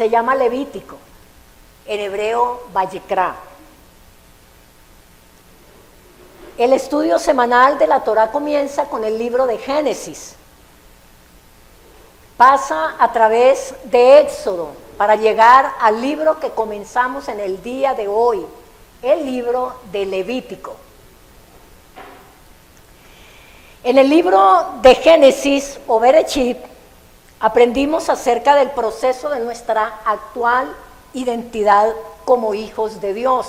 se llama Levítico, en hebreo Vayikra. El estudio semanal de la Torá comienza con el libro de Génesis. Pasa a través de Éxodo para llegar al libro que comenzamos en el día de hoy, el libro de Levítico. En el libro de Génesis o Bereshit aprendimos acerca del proceso de nuestra actual identidad como hijos de Dios.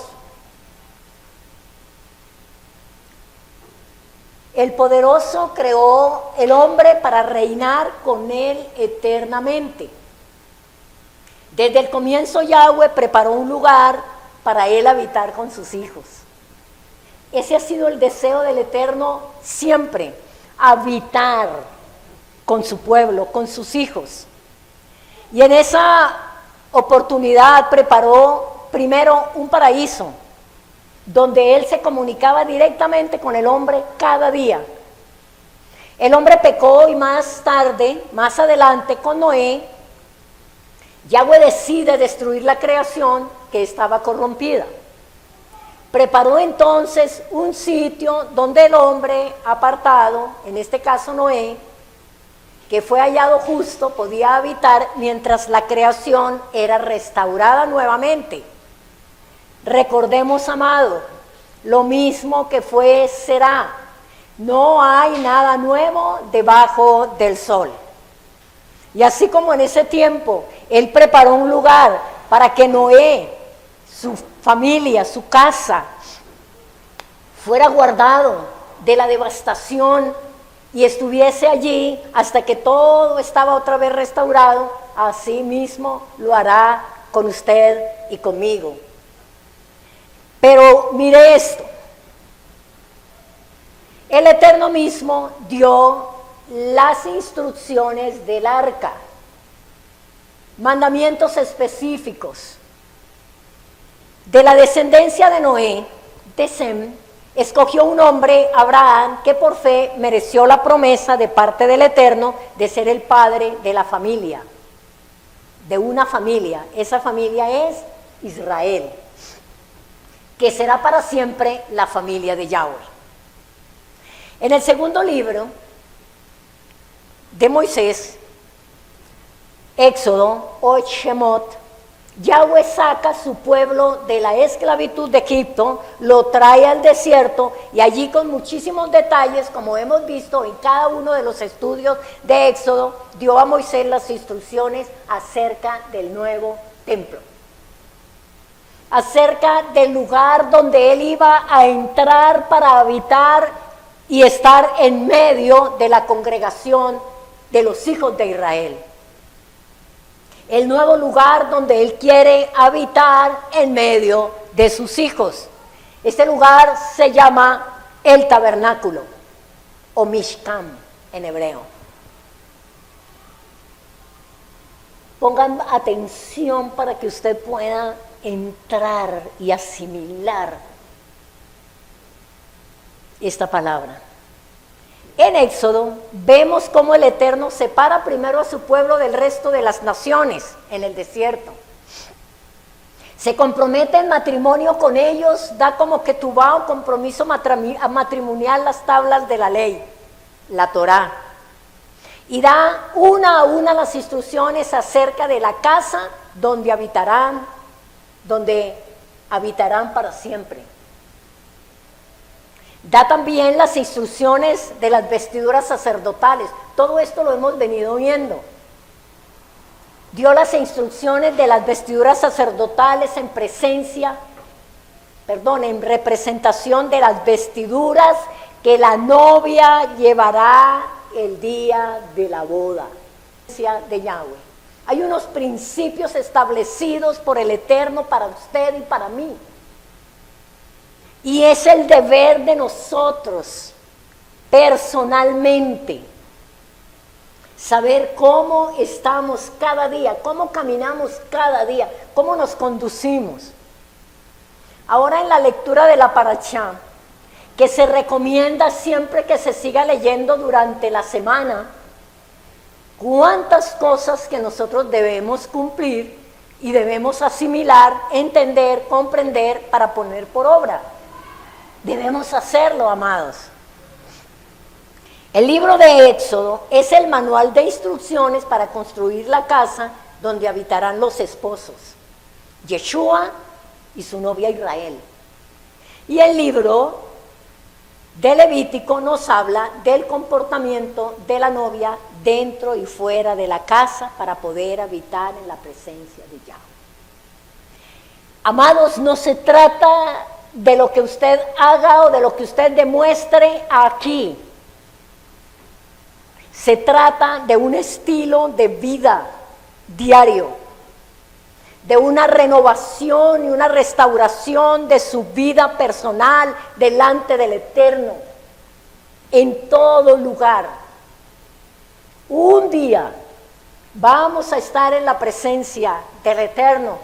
El poderoso creó el hombre para reinar con él eternamente. Desde el comienzo Yahweh preparó un lugar para él habitar con sus hijos. Ese ha sido el deseo del Eterno siempre, habitar con su pueblo, con sus hijos. Y en esa oportunidad preparó primero un paraíso, donde él se comunicaba directamente con el hombre cada día. El hombre pecó y más tarde, más adelante con Noé, Yahweh decide destruir la creación que estaba corrompida. Preparó entonces un sitio donde el hombre apartado, en este caso Noé, que fue hallado justo, podía habitar mientras la creación era restaurada nuevamente. Recordemos, amado, lo mismo que fue será. No hay nada nuevo debajo del sol. Y así como en ese tiempo él preparó un lugar para que Noé, su familia, su casa, fuera guardado de la devastación y estuviese allí hasta que todo estaba otra vez restaurado, así mismo lo hará con usted y conmigo. Pero mire esto, el Eterno mismo dio las instrucciones del arca, mandamientos específicos. De la descendencia de Noé, de Sem, escogió un hombre, Abraham, que por fe mereció la promesa de parte del Eterno de ser el padre de la familia, de una familia. Esa familia es Israel, que será para siempre la familia de Yahweh. En el segundo libro de Moisés, Éxodo o Shemot, Yahweh saca a su pueblo de la esclavitud de Egipto, lo trae al desierto y allí con muchísimos detalles, como hemos visto en cada uno de los estudios de Éxodo, dio a Moisés las instrucciones acerca del nuevo templo, acerca del lugar donde él iba a entrar para habitar y estar en medio de la congregación de los hijos de Israel. El nuevo lugar donde él quiere habitar en medio de sus hijos. Este lugar se llama el tabernáculo o Mishkan en hebreo. Pongan atención para que usted pueda entrar y asimilar esta palabra. En Éxodo vemos cómo el Eterno separa primero a su pueblo del resto de las naciones en el desierto. Se compromete en matrimonio con ellos, da como que ketubá o compromiso matrimonial las tablas de la ley, la Torá. Y da una a una las instrucciones acerca de la casa donde habitarán para siempre. Da también las instrucciones de las vestiduras sacerdotales. Todo esto lo hemos venido viendo. Dio las instrucciones de las vestiduras sacerdotales en representación de las vestiduras que la novia llevará el día de la boda de Yahweh. Hay unos principios establecidos por el Eterno para usted y para mí. Y es el deber de nosotros, personalmente, saber cómo estamos cada día, cómo caminamos cada día, cómo nos conducimos. Ahora en la lectura de la Parashá, que se recomienda siempre que se siga leyendo durante la semana, cuántas cosas que nosotros debemos cumplir y debemos asimilar, entender, comprender para poner por obra. Debemos hacerlo, amados. El libro de Éxodo es el manual de instrucciones para construir la casa donde habitarán los esposos, Yeshua y su novia Israel. Y el libro de Levítico nos habla del comportamiento de la novia dentro y fuera de la casa para poder habitar en la presencia de Yahweh. Amados, no se trata de lo que usted haga o de lo que usted demuestre aquí. Se trata de un estilo de vida diario, de una renovación y una restauración de su vida personal delante del Eterno, en todo lugar. Un día vamos a estar en la presencia del Eterno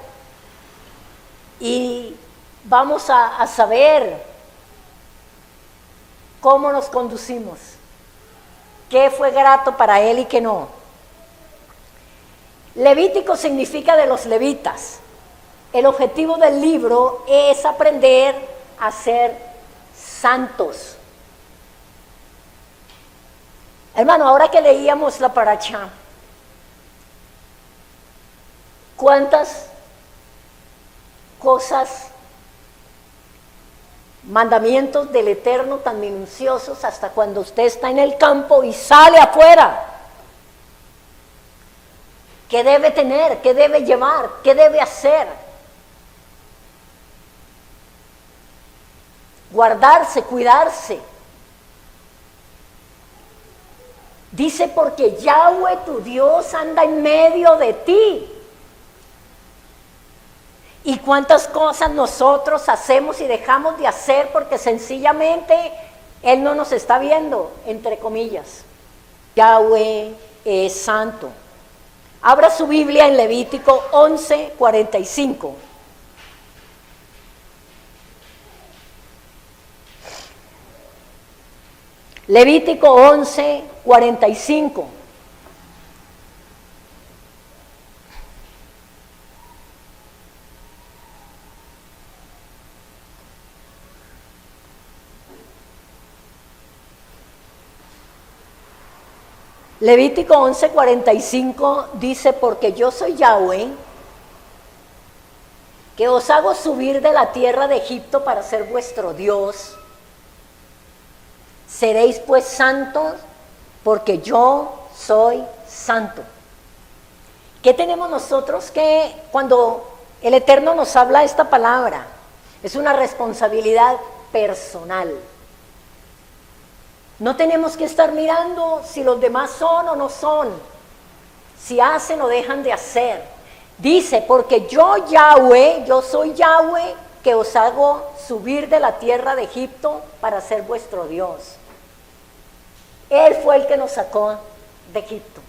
y vamos a saber cómo nos conducimos, qué fue grato para Él y qué no. Levítico significa de los levitas. El objetivo del libro es aprender a ser santos. Hermano, ahora que leíamos la paracha, ¿cuántas cosas, mandamientos del Eterno tan minuciosos hasta cuando usted está en el campo y sale afuera? ¿Qué debe tener? ¿Qué debe llevar? ¿Qué debe hacer? Guardarse, cuidarse. Dice, porque Yahweh tu Dios anda en medio de ti. ¿Y cuántas cosas nosotros hacemos y dejamos de hacer porque sencillamente Él no nos está viendo, entre comillas? Yahweh es santo. Abra su Biblia en Levítico 11:45. Levítico 11:45. Levítico 11:45 dice, porque yo soy Yahweh, que os hago subir de la tierra de Egipto para ser vuestro Dios. Seréis pues santos, porque yo soy santo. ¿Qué tenemos nosotros que cuando el Eterno nos habla esta palabra? Es una responsabilidad personal. No tenemos que estar mirando si los demás son o no son, si hacen o dejan de hacer. Dice, porque yo Yahweh, yo soy Yahweh, que os hago subir de la tierra de Egipto para ser vuestro Dios. Él fue el que nos sacó de Egipto.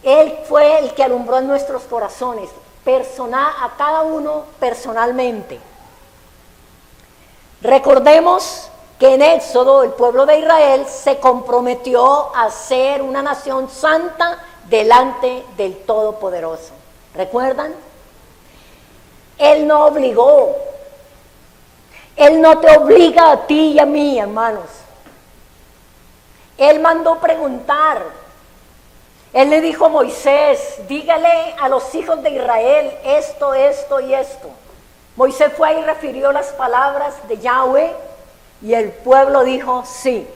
Él fue el que alumbró en nuestros corazones, a cada uno personalmente. Recordemos que en Éxodo el pueblo de Israel se comprometió a ser una nación santa delante del Todopoderoso. ¿Recuerdan? Él no obligó. Él no te obliga a ti y a mí, hermanos. Él mandó preguntar. Él le dijo a Moisés, dígale a los hijos de Israel esto, esto y esto. Moisés fue y refirió las palabras de Yahweh y el pueblo dijo sí.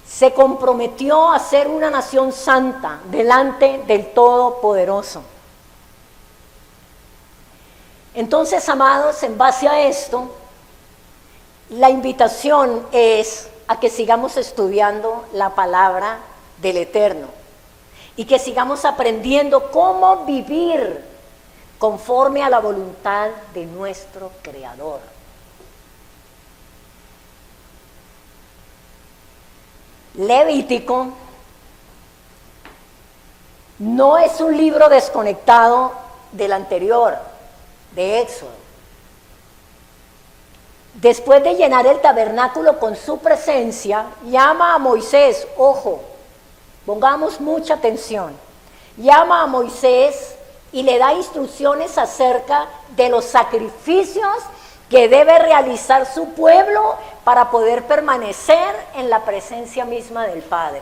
Se comprometió a ser una nación santa delante del Todopoderoso. Entonces, amados, en base a esto, la invitación es a que sigamos estudiando la palabra del Eterno y que sigamos aprendiendo cómo vivir conforme a la voluntad de nuestro Creador. Levítico no es un libro desconectado del anterior, de Éxodo. Después de llenar el tabernáculo con su presencia, llama a Moisés, ojo, Pongamos mucha atención. Llama a Moisés y le da instrucciones acerca de los sacrificios que debe realizar su pueblo para poder permanecer en la presencia misma del Padre.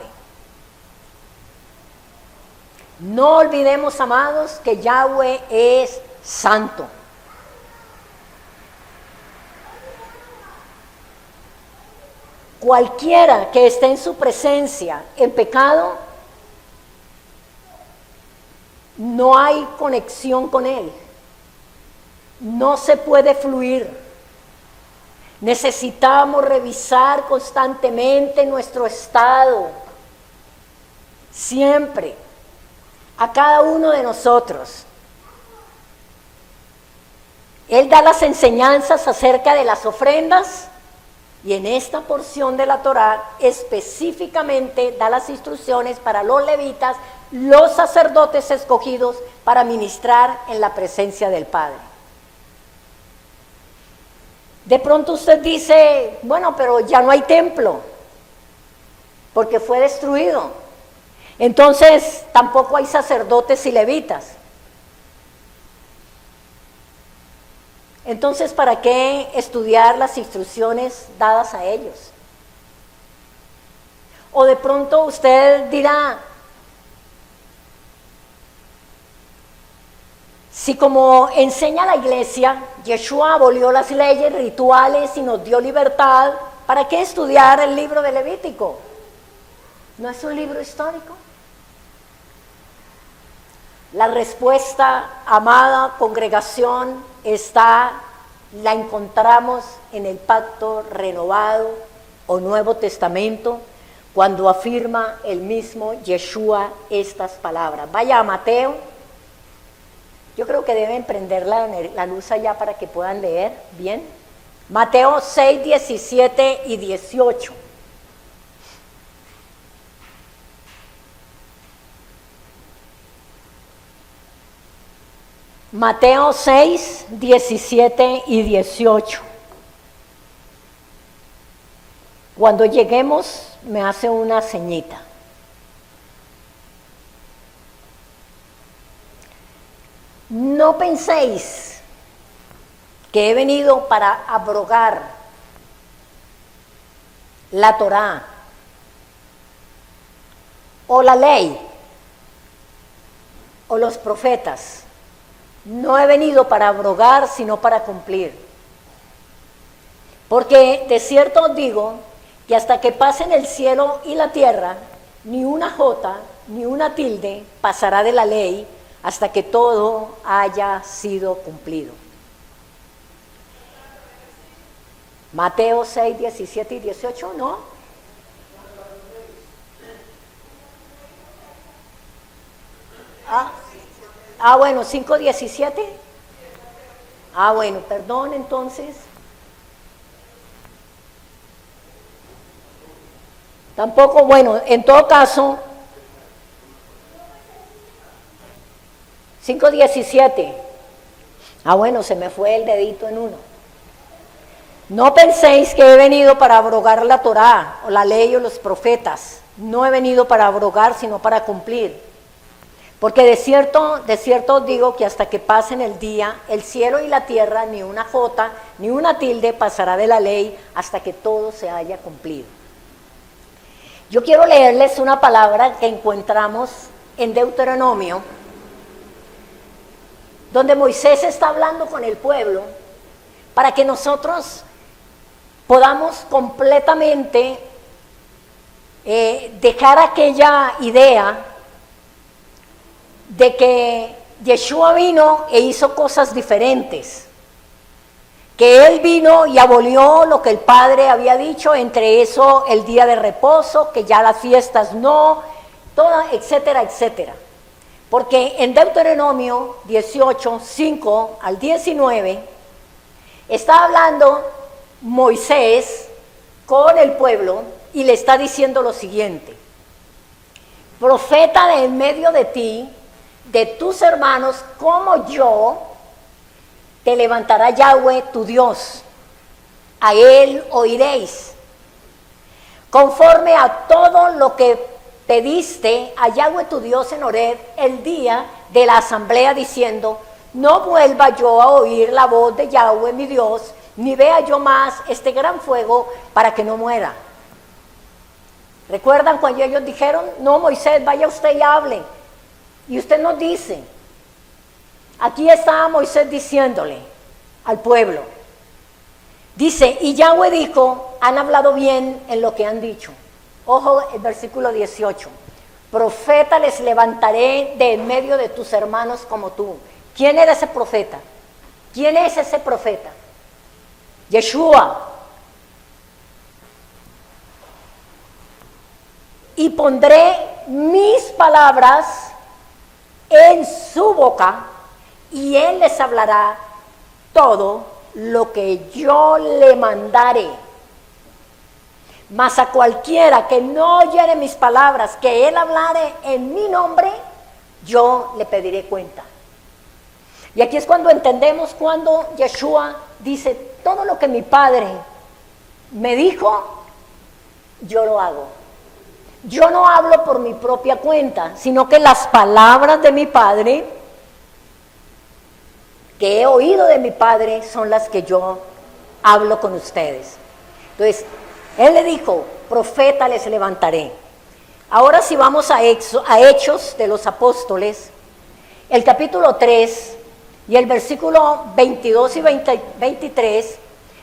No olvidemos, amados, que Yahweh es santo. Cualquiera que esté en su presencia en pecado, no hay conexión con Él. No se puede fluir. Necesitamos revisar constantemente nuestro estado. Siempre. A cada uno de nosotros. Él da las enseñanzas acerca de las ofrendas y en esta porción de la Torá específicamente da las instrucciones para los levitas, los sacerdotes escogidos para ministrar en la presencia del Padre. De pronto usted dice, bueno, pero ya no hay templo porque fue destruido. Entonces, tampoco hay sacerdotes y levitas. Entonces, ¿para qué estudiar las instrucciones dadas a ellos? O de pronto usted dirá, si como enseña la iglesia, Yeshua abolió las leyes rituales y nos dio libertad, ¿para qué estudiar el libro de Levítico? ¿No es un libro histórico? La respuesta, amada congregación, la encontramos en el pacto renovado o Nuevo Testamento, cuando afirma el mismo Yeshua estas palabras. Vaya a Mateo. Yo creo que deben prender la luz allá para que puedan leer bien. Mateo 6, 17 y 18. Mateo 6, 17 y 18. Cuando lleguemos, me hace una señita. No penséis que he venido para abrogar la Torá o la ley o los profetas. No he venido para abrogar, sino para cumplir. Porque de cierto os digo que hasta que pasen el cielo y la tierra, ni una jota, ni una tilde pasará de la ley hasta que todo haya sido cumplido. Mateo 6, 17 y 18, ¿no? Bueno, 5, 17. Bueno, perdón entonces. Tampoco, bueno, en todo caso, 5:17. Bueno, se me fue el dedito en uno. No penséis que he venido para abrogar la Torá o la ley o los profetas. No he venido para abrogar, sino para cumplir. Porque de cierto os digo que hasta que pasen el día, el cielo y la tierra, ni una jota, ni una tilde pasará de la ley hasta que todo se haya cumplido. Yo quiero leerles una palabra que encontramos en Deuteronomio, donde Moisés está hablando con el pueblo, para que nosotros podamos completamente dejar aquella idea de que Yeshua vino e hizo cosas diferentes, que Él vino y abolió lo que el Padre había dicho, entre eso el día de reposo, que ya las fiestas no, toda, etcétera, etcétera. Porque en Deuteronomio 18, 5 al 19, está hablando Moisés con el pueblo y le está diciendo lo siguiente: profeta de en medio de ti, de tus hermanos, como yo, te levantará Yahweh tu Dios, a Él oiréis, conforme a todo lo que pediste a Yahweh tu Dios en Horeb el día de la asamblea diciendo, no vuelva yo a oír la voz de Yahweh mi Dios, ni vea yo más este gran fuego para que no muera. ¿Recuerdan cuando ellos dijeron, no Moisés, vaya usted y hable? Y usted nos dice, aquí está Moisés diciéndole al pueblo, dice, y Yahweh dijo, han hablado bien en lo que han dicho. Ojo el versículo 18, profeta les levantaré de en medio de tus hermanos como tú. ¿Quién era ese profeta? ¿Quién es ese profeta? Yeshua. Y pondré mis palabras en su boca y él les hablará todo lo que yo le mandare. Mas a cualquiera que no oyere mis palabras, que él hablare en mi nombre, yo le pediré cuenta. Y aquí es cuando entendemos cuando Yeshua dice, todo lo que mi Padre me dijo, yo lo hago. Yo no hablo por mi propia cuenta, sino que las palabras de mi Padre, que he oído de mi Padre, son las que yo hablo con ustedes. Entonces, Él le dijo, profeta les levantaré. Ahora si vamos a Hechos de los Apóstoles, el capítulo 3 y el versículo 22 y 23,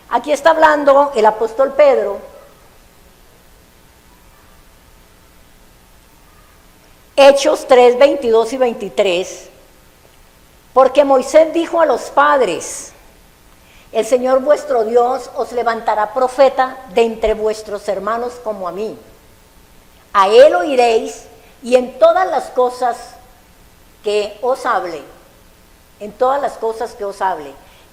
aquí está hablando el apóstol Pedro. Hechos 3, 22 y 23, porque Moisés dijo a los padres, el Señor vuestro Dios os levantará profeta de entre vuestros hermanos como a mí. A él oiréis y en todas las cosas que os hable,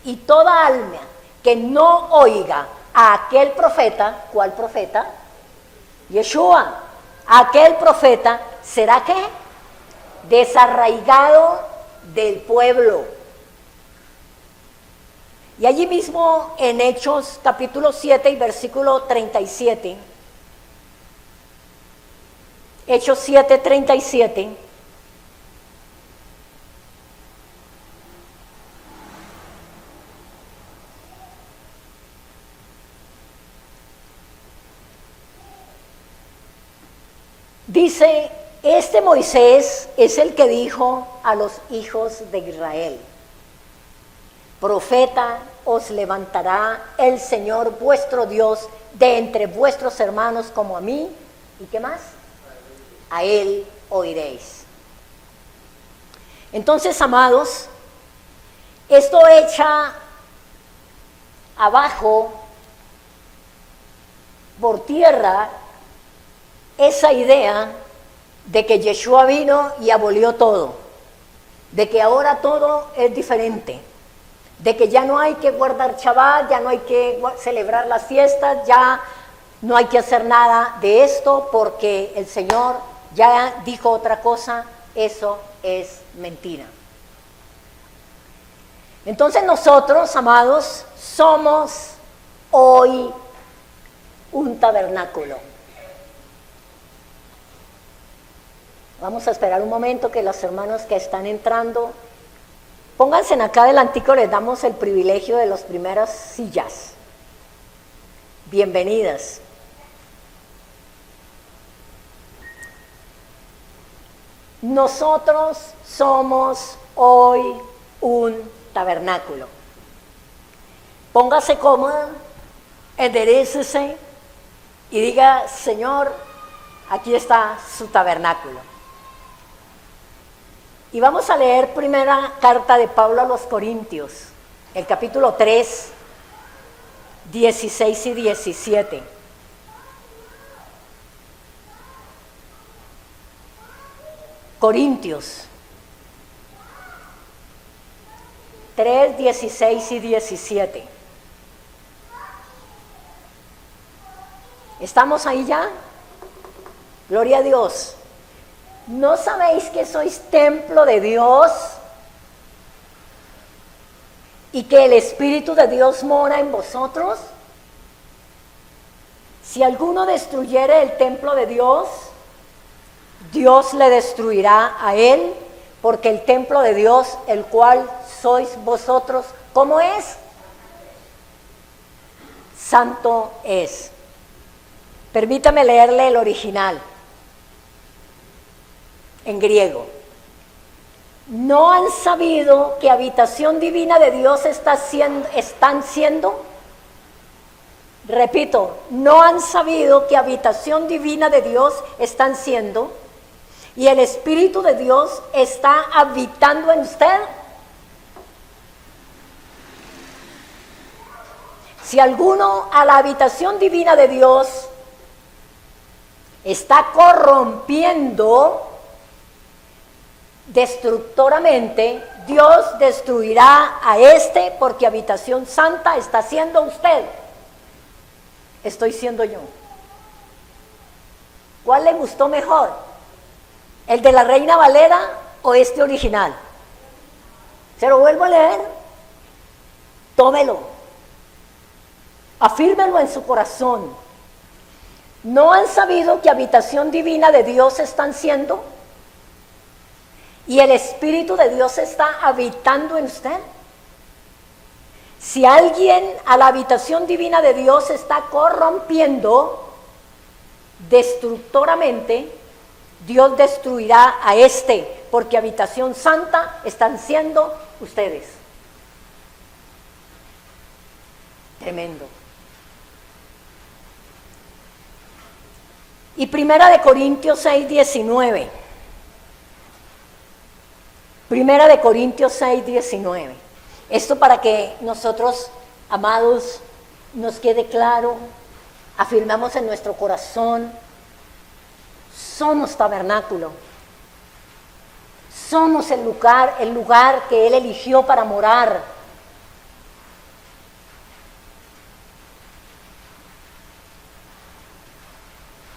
y toda alma que no oiga a aquel profeta, ¿cuál profeta? Yeshua. Aquel profeta será ¿qué? Desarraigado del pueblo. Y allí mismo en Hechos capítulo 7 y versículo 37, Hechos 7, 37, dice, este Moisés es el que dijo a los hijos de Israel, profeta os levantará el Señor vuestro Dios de entre vuestros hermanos como a mí, ¿y qué más? A él oiréis. Entonces, amados, esto echa abajo, por tierra, esa idea de que Yeshua vino y abolió todo, de que ahora todo es diferente, de que ya no hay que guardar Shabbat, ya no hay que celebrar las fiestas, ya no hay que hacer nada de esto porque el Señor ya dijo otra cosa. Eso es mentira. Entonces nosotros, amados, somos hoy un tabernáculo. Vamos a esperar un momento que los hermanos que están entrando, pónganse acá adelantico, les damos el privilegio de las primeras sillas. Bienvenidas. Nosotros somos hoy un tabernáculo. Póngase cómoda, enderécese y diga, Señor, aquí está su tabernáculo. Y vamos a leer primera carta de Pablo a los Corintios, el capítulo 3, 16 y 17. Corintios 3, 16 y 17. ¿Estamos ahí ya? Gloria a Dios. ¿No sabéis que sois templo de Dios y que el Espíritu de Dios mora en vosotros? Si alguno destruyere el templo de Dios, Dios le destruirá a él, porque el templo de Dios, el cual sois vosotros, ¿cómo es? Santo es. Permítame leerle el original, en griego. ¿No han sabido que habitación divina de Dios están siendo? Repito, ¿no han sabido que habitación divina de Dios están siendo? Y el Espíritu de Dios está habitando en usted. Si alguno a la habitación divina de Dios está corrompiendo destructoramente, Dios destruirá a este, porque habitación santa está siendo usted. Estoy siendo yo. ¿Cuál le gustó mejor? ¿El de la Reina Valera o este original? Se lo vuelvo a leer. Tómelo. Afírmelo en su corazón. ¿No han sabido que habitación divina de Dios están siendo? ¿Y el Espíritu de Dios está habitando en usted? Si alguien a la habitación divina de Dios está corrompiendo destructoramente, Dios destruirá a este, porque habitación santa están siendo ustedes. Tremendo. Y Primera de Corintios 6:19. Primera de Corintios 6:19. Esto para que nosotros, amados, nos quede claro, afirmamos en nuestro corazón, somos tabernáculo, somos el lugar que Él eligió para morar.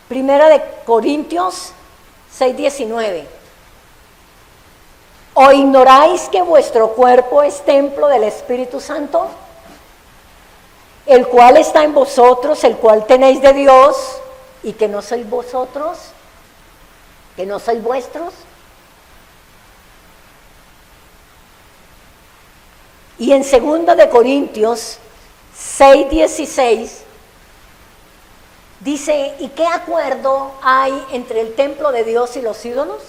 Primera de Corintios 6:19. ¿O ignoráis que vuestro cuerpo es templo del Espíritu Santo, el cual está en vosotros, el cual tenéis de Dios, y que no sois vosotros, que no sois vuestros? Y en 2 de Corintios 6:16 dice, ¿y qué acuerdo hay entre el templo de Dios y los ídolos?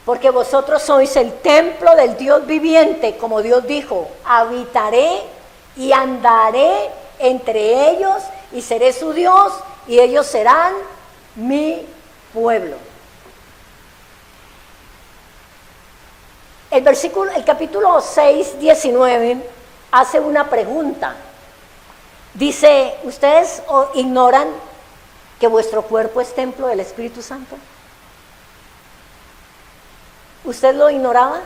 Porque vosotros sois el templo del Dios viviente, como Dios dijo, habitaré y andaré entre ellos y seré su Dios y ellos serán mi pueblo. El capítulo 6:19 hace una pregunta. Dice, ¿ustedes ignoran que vuestro cuerpo es templo del Espíritu Santo? ¿Usted lo ignoraba?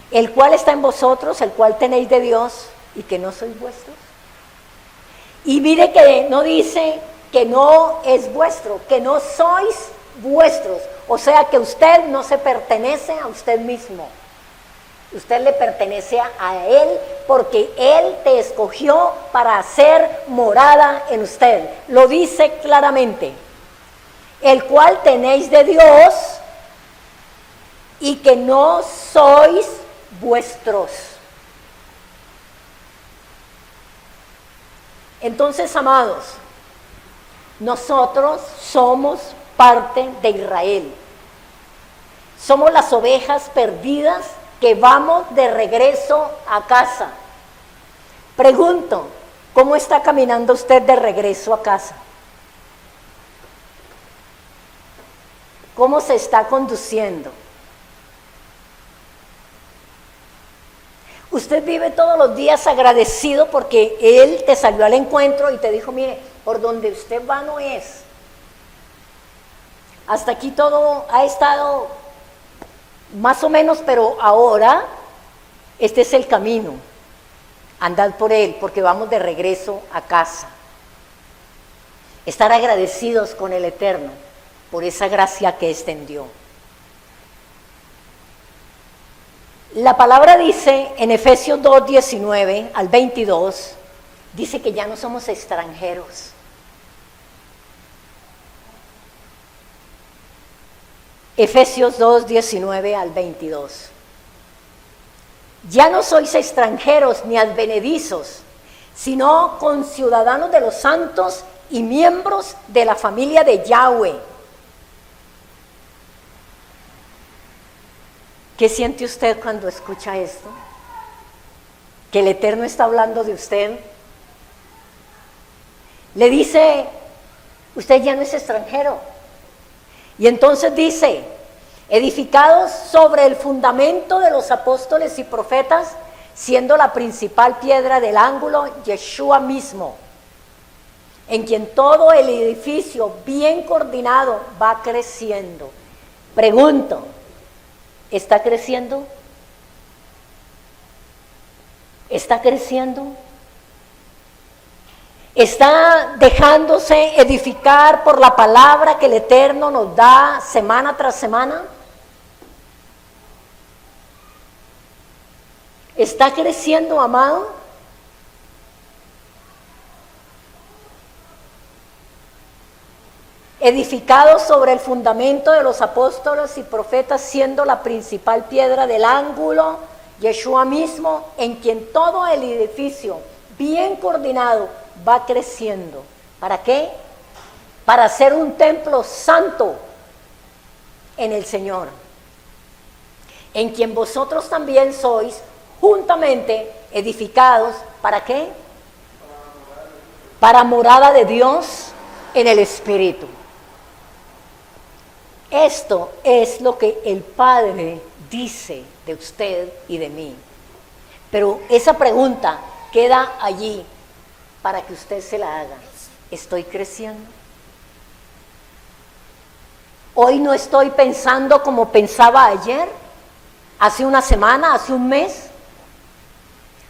El cual está en vosotros, el cual tenéis de Dios y que no sois vuestros. Y mire que no dice que no es vuestro, que no sois vuestros. O sea que usted no se pertenece a usted mismo. Usted le pertenece a Él porque Él te escogió para hacer morada en usted. Lo dice claramente. El cual tenéis de Dios y que no sois vuestros. Entonces, amados, nosotros somos parte de Israel. Somos las ovejas perdidas que vamos de regreso a casa. Pregunto, ¿cómo está caminando usted de regreso a casa? ¿Cómo se está conduciendo? Usted vive todos los días agradecido porque Él te salió al encuentro y te dijo, mire, por donde usted va no es. Hasta aquí todo ha estado más o menos, pero ahora este es el camino. Andad por él porque vamos de regreso a casa. Estar agradecidos con el Eterno por esa gracia que extendió. La palabra dice en Efesios 2:19 al 22, dice que ya no somos extranjeros. Efesios 2, 19 al 22. Ya no sois extranjeros ni advenedizos, sino conciudadanos de los santos y miembros de la familia de Yahweh. ¿Qué siente usted cuando escucha esto? ¿Que el Eterno está hablando de usted? Le dice, usted ya no es extranjero. Y entonces dice, edificados sobre el fundamento de los apóstoles y profetas, siendo la principal piedra del ángulo Yeshua mismo, en quien todo el edificio bien coordinado va creciendo. Pregunto, ¿está creciendo? ¿Está creciendo? ¿Está dejándose edificar por la palabra que el Eterno nos da semana tras semana? ¿Está creciendo, amado? Edificados sobre el fundamento de los apóstoles y profetas, siendo la principal piedra del ángulo, Yeshua mismo, en quien todo el edificio, bien coordinado, va creciendo. ¿Para qué? Para ser un templo santo en el Señor, en quien vosotros también sois juntamente edificados. ¿Para qué? Para morada de Dios en el Espíritu. Esto es lo que el Padre dice de usted y de mí. Pero esa pregunta queda allí para que usted se la haga. ¿Estoy creciendo? Hoy no estoy pensando como pensaba ayer, hace una semana, hace un mes.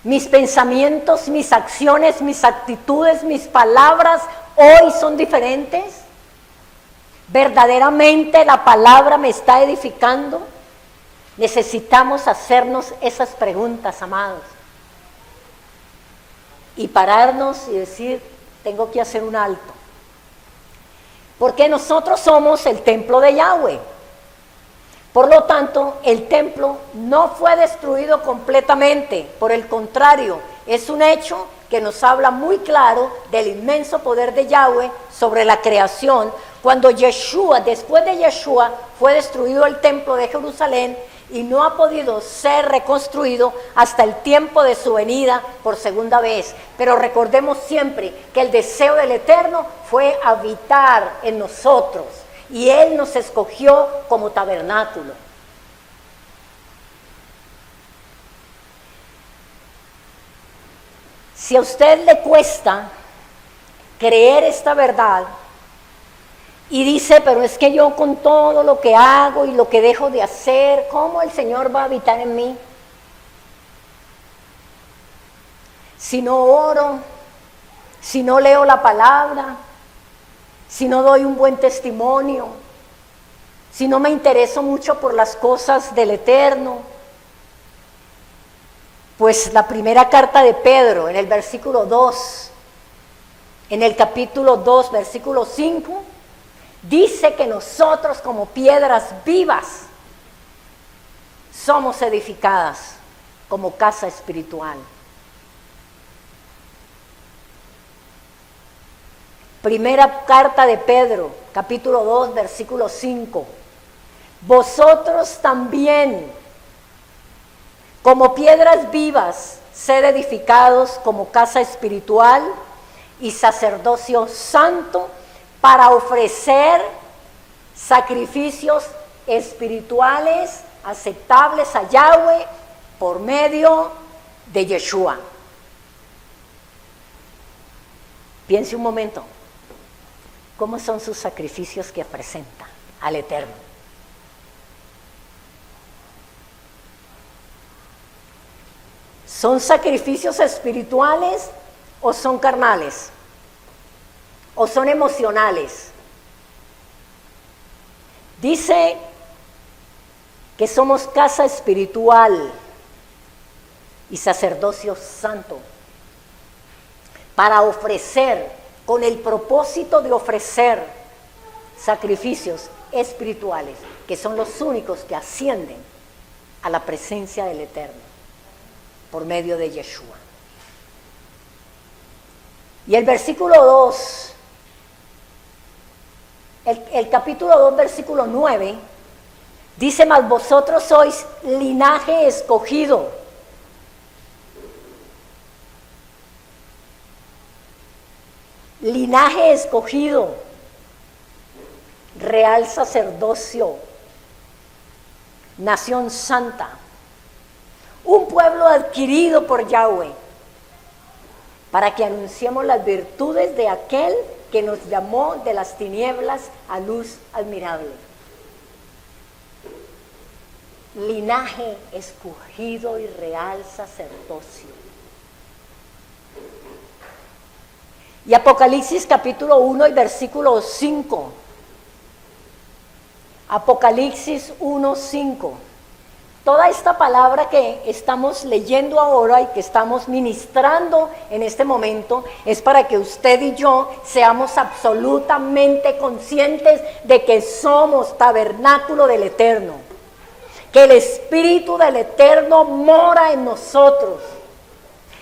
Mis pensamientos, mis acciones, mis actitudes, mis palabras hoy son diferentes. ¿Verdaderamente la palabra me está edificando? Necesitamos hacernos esas preguntas, amados. Y pararnos y decir, tengo que hacer un alto. Porque nosotros somos el templo de Yahweh. Por lo tanto, el templo no fue destruido completamente. Por el contrario, es un hecho que nos habla muy claro del inmenso poder de Yahweh sobre la creación. Cuando Yeshua, después de Yeshua, fue destruido el templo de Jerusalén y no ha podido ser reconstruido hasta el tiempo de su venida por segunda vez. Pero recordemos siempre que el deseo del Eterno fue habitar en nosotros y Él nos escogió como tabernáculo. Si a usted le cuesta creer esta verdad y dice, pero es que yo con todo lo que hago y lo que dejo de hacer, ¿cómo el Señor va a habitar en mí? Si no oro, si no leo la palabra, si no doy un buen testimonio, si no me intereso mucho por las cosas del Eterno. Pues la primera carta de Pedro, en el versículo 2, en el capítulo 2, versículo 5, dice que nosotros como piedras vivas somos edificadas como casa espiritual. Primera carta de Pedro, capítulo 2, versículo 5. Vosotros también, como piedras vivas, sed edificados como casa espiritual y sacerdocio santo para ofrecer sacrificios espirituales aceptables a Yahweh por medio de Yeshua. Piense un momento, ¿cómo son sus sacrificios que presenta al Eterno? ¿Son sacrificios espirituales o son carnales? ¿O son emocionales? Dice que somos casa espiritual y sacerdocio santo para ofrecer, con el propósito de ofrecer sacrificios espirituales, que son los únicos que ascienden a la presencia del Eterno por medio de Yeshua. Y el versículo 2, el capítulo 2, versículo 9, dice: mas vosotros sois linaje escogido, linaje escogido, real sacerdocio, nación santa, un pueblo adquirido por Yahweh, para que anunciemos las virtudes de aquel que nos llamó de las tinieblas a luz admirable. Linaje escogido y real sacerdocio. Y Apocalipsis capítulo 1 y versículo 5. Apocalipsis 1, 5. Toda esta palabra que estamos leyendo ahora y que estamos ministrando en este momento es para que usted y yo seamos absolutamente conscientes de que somos tabernáculo del Eterno, que el Espíritu del Eterno mora en nosotros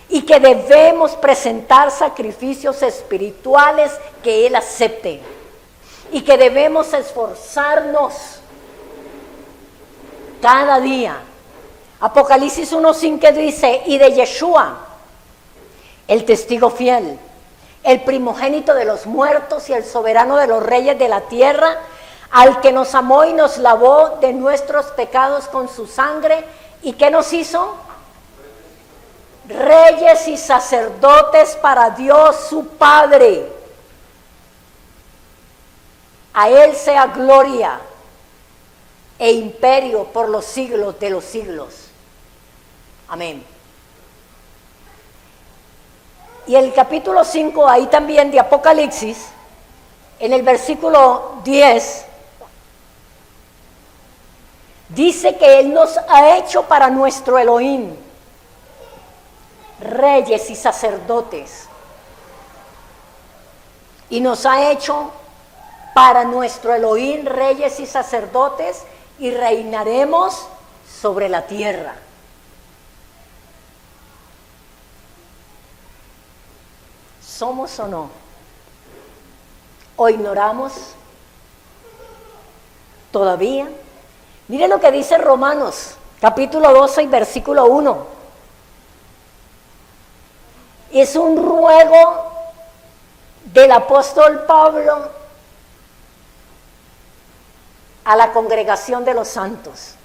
y que debemos presentar sacrificios espirituales que Él acepte y que debemos esforzarnos cada día. Apocalipsis 1:5 dice: y de Yeshua, el testigo fiel, el primogénito de los muertos y el soberano de los reyes de la tierra, al que nos amó y nos lavó de nuestros pecados con su sangre, ¿y qué nos hizo? Reyes y sacerdotes para Dios su Padre. A Él sea gloria e imperio por los siglos de los siglos. Amén. Y el capítulo 5, ahí también de Apocalipsis, en el versículo 10, dice que Él nos ha hecho para nuestro Elohim reyes y sacerdotes, y nos ha hecho para nuestro Elohim reyes y sacerdotes, y reinaremos sobre la tierra. ¿Somos o no? ¿O ignoramos todavía? Mire lo que dice Romanos, capítulo 12 y versículo 1. Es un ruego del apóstol Pablo a la congregación de los santos.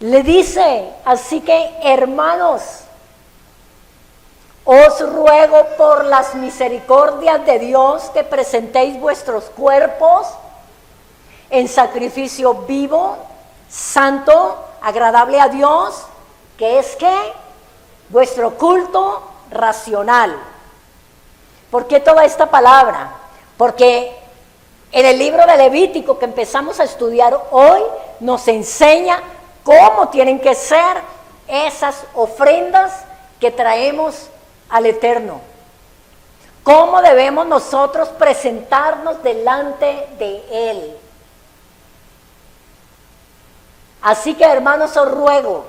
Le dice: así que, hermanos, os ruego por las misericordias de Dios que presentéis vuestros cuerpos en sacrificio vivo, santo, agradable a Dios, que es ¿qué? Vuestro culto racional. ¿Por qué toda esta palabra? Porque en el libro de Levítico que empezamos a estudiar hoy nos enseña cómo tienen que ser esas ofrendas que traemos al Eterno. Cómo debemos nosotros presentarnos delante de Él. Así que, hermanos, os ruego,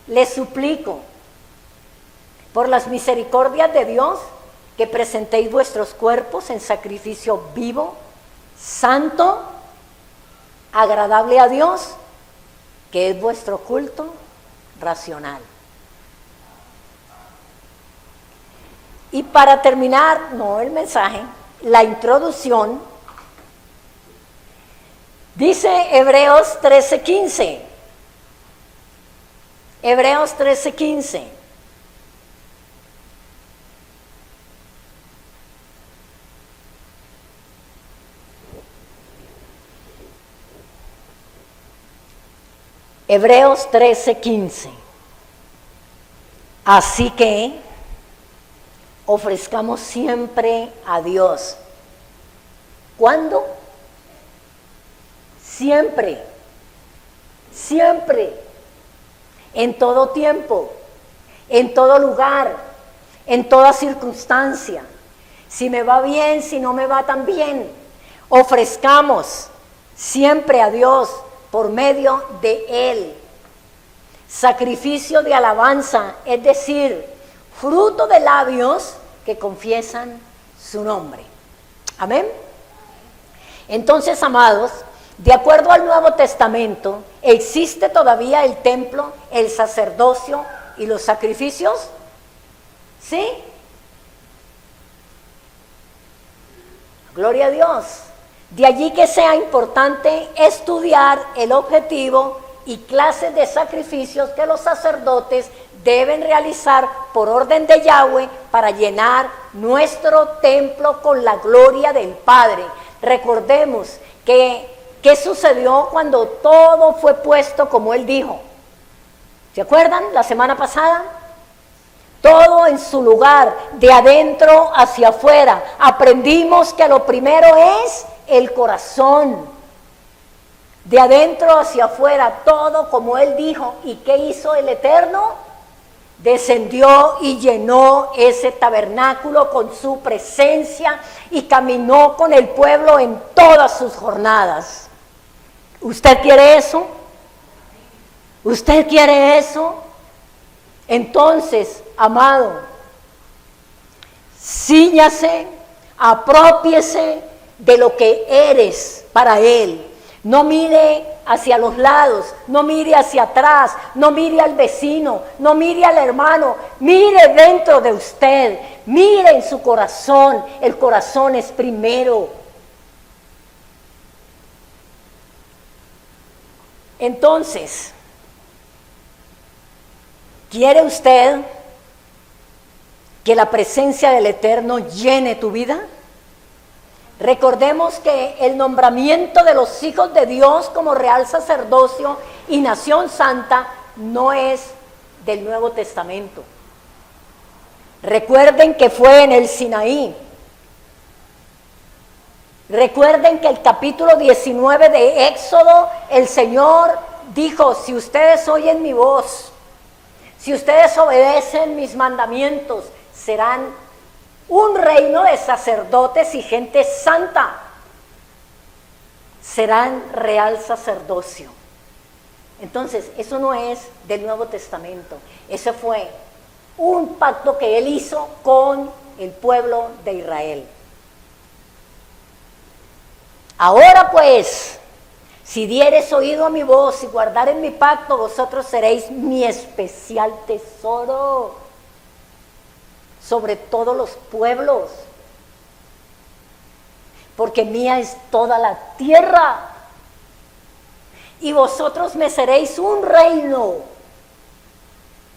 les suplico, por las misericordias de Dios, que presentéis vuestros cuerpos en sacrificio vivo, santo, agradable a Dios, que es vuestro culto racional. Y para terminar, no el mensaje, la introducción, dice Hebreos 13:15. Hebreos 13:15. Hebreos 13:15. Así que ofrezcamos siempre a Dios. ¿Cuándo? Siempre. Siempre. En todo tiempo. En todo lugar. En toda circunstancia. Si me va bien, si no me va tan bien. Ofrezcamos siempre a Dios por medio de Él sacrificio de alabanza, es decir, fruto de labios que confiesan su nombre. Amén. Entonces, amados, de acuerdo al Nuevo Testamento, ¿existe todavía el templo, el sacerdocio y los sacrificios? ¿Sí? Gloria a Dios. De allí que sea importante estudiar el objetivo y clases de sacrificios que los sacerdotes deben realizar por orden de Yahweh para llenar nuestro templo con la gloria del Padre. Recordemos que ¿qué sucedió cuando todo fue puesto como Él dijo? ¿Se acuerdan la semana pasada? Todo en su lugar, de adentro hacia afuera. Aprendimos que lo primero es el corazón. De adentro hacia afuera, todo como Él dijo. ¿Y qué hizo el Eterno? Descendió y llenó ese tabernáculo con su presencia y caminó con el pueblo en todas sus jornadas. ¿Usted quiere eso? ¿Usted quiere eso? Entonces, amado, cíñase, aprópiese de lo que eres para Él. No mire hacia los lados, no mire hacia atrás, no mire al vecino, no mire al hermano, mire dentro de usted, mire en su corazón. El corazón es primero. Entonces, ¿quiere usted que la presencia del Eterno llene tu vida? Recordemos que el nombramiento de los hijos de Dios como real sacerdocio y nación santa no es del Nuevo Testamento. Recuerden que fue en el Sinaí. Recuerden que el capítulo 19 de Éxodo, el Señor dijo: si ustedes oyen mi voz, si ustedes obedecen mis mandamientos, serán un reino de sacerdotes y gente santa. Serán real sacerdocio. Entonces, eso no es del Nuevo Testamento. Ese fue un pacto que Él hizo con el pueblo de Israel. Ahora pues, si diereis oído a mi voz y guardareis mi pacto, vosotros seréis mi especial tesoro sobre todos los pueblos, porque mía es toda la tierra, y vosotros me seréis un reino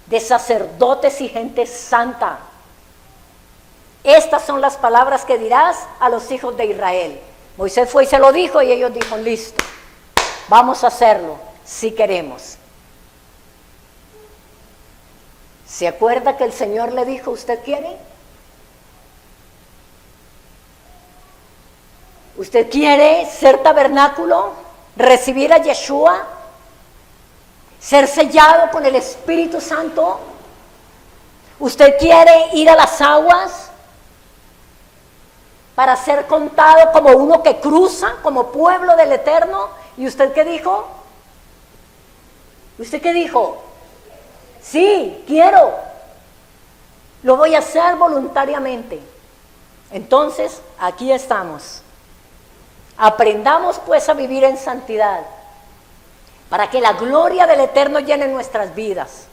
de sacerdotes y gente santa. Estas son las palabras que dirás a los hijos de Israel. Moisés fue y se lo dijo, y ellos dijeron: listo, vamos a hacerlo si queremos. ¿Se acuerda que el Señor le dijo: ¿usted quiere? ¿Usted quiere ser tabernáculo? ¿Recibir a Yeshua? ¿Ser sellado con el Espíritu Santo? ¿Usted quiere ir a las aguas para ser contado como uno que cruza, como pueblo del Eterno? ¿Y usted qué dijo? ¿Usted qué dijo? Sí, quiero. Lo voy a hacer voluntariamente. Entonces, aquí estamos. Aprendamos pues a vivir en santidad, para que la gloria del Eterno llene nuestras vidas.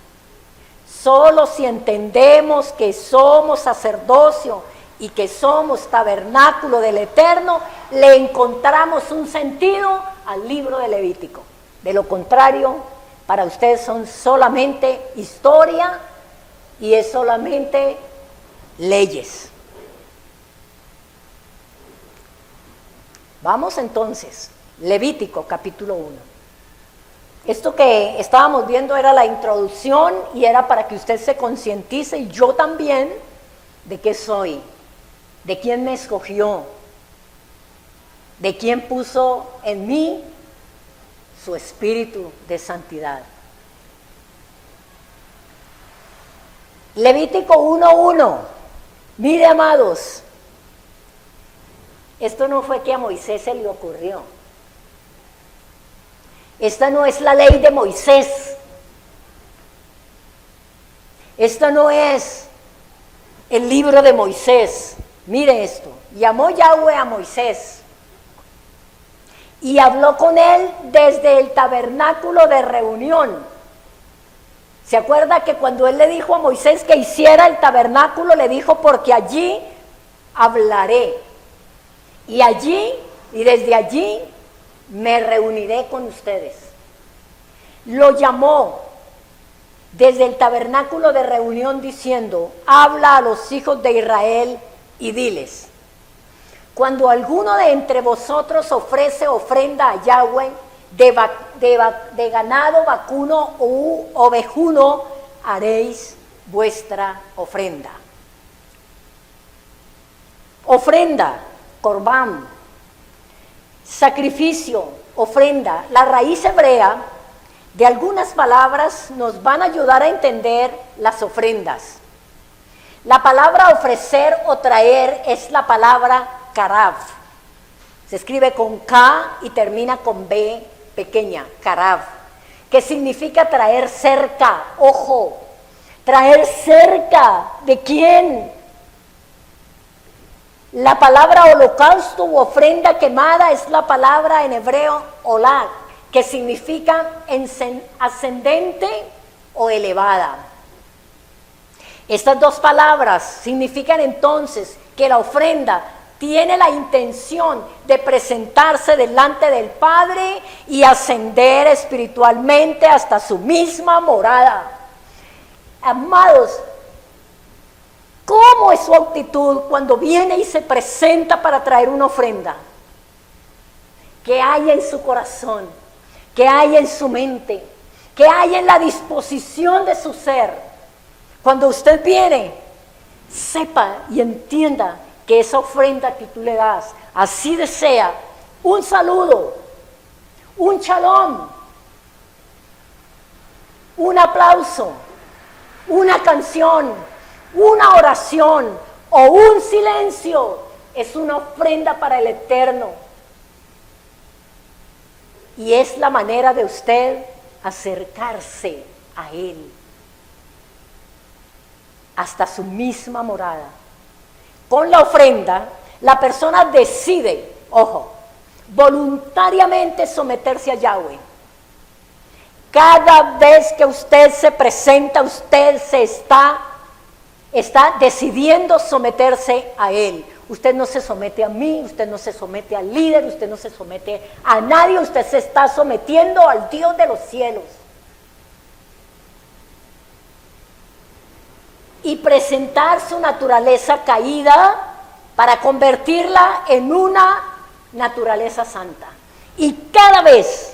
Solo si entendemos que somos sacerdocio y que somos tabernáculo del Eterno, le encontramos un sentido al libro de Levítico. De lo contrario, para ustedes son solamente historia y es solamente leyes. Vamos entonces, Levítico capítulo 1. Esto que estábamos viendo era la introducción y era para que usted se concientice, y yo también, de qué soy, de quién me escogió, de quién puso en mí su espíritu de santidad. Levítico 1:1. Mire, amados, Esto no fue que a Moisés se le ocurrió. Esta no es la ley de Moisés. Esta no es el libro de Moisés. Mire esto. Llamó Yahweh a Moisés y habló con él desde el tabernáculo de reunión. ¿Se acuerda que cuando él le dijo a Moisés que hiciera el tabernáculo, le dijo, porque allí hablaré? Y allí, y desde allí, me reuniré con ustedes. Lo llamó desde el tabernáculo de reunión diciendo, habla a los hijos de Israel y diles, cuando alguno de entre vosotros ofrece ofrenda a Yahweh de ganado vacuno u ovejuno, haréis vuestra ofrenda. Ofrenda, corbán, sacrificio, ofrenda. La raíz hebrea de algunas palabras nos van a ayudar a entender las ofrendas. La palabra ofrecer o traer es la palabra karav. Se escribe con K y termina con B pequeña, karav, que significa traer cerca, ojo, traer cerca, ¿de quién? La palabra holocausto u ofrenda quemada es la palabra en hebreo olá, que significa ascendente o elevada. Estas dos palabras significan entonces que la ofrenda tiene la intención de presentarse delante del Padre y ascender espiritualmente hasta su misma morada. Amados, ¿cómo es su actitud cuando viene y se presenta para traer una ofrenda? ¿Qué hay en su corazón? ¿Qué hay en su mente? ¿Qué hay en la disposición de su ser? Cuando usted viene, sepa y entienda que esa ofrenda que tú le das, así desea, un saludo, un shalom, un aplauso, una canción, una oración o un silencio, es una ofrenda para el Eterno. Y es la manera de usted acercarse a Él, hasta su misma morada. Con la ofrenda, la persona decide, ojo, voluntariamente someterse a Yahweh. Cada vez que usted se presenta, usted se está decidiendo someterse a Él. Usted no se somete a mí, usted no se somete al líder, usted no se somete a nadie, usted se está sometiendo al Dios de los cielos. Y presentar su naturaleza caída para convertirla en una naturaleza santa. Y cada vez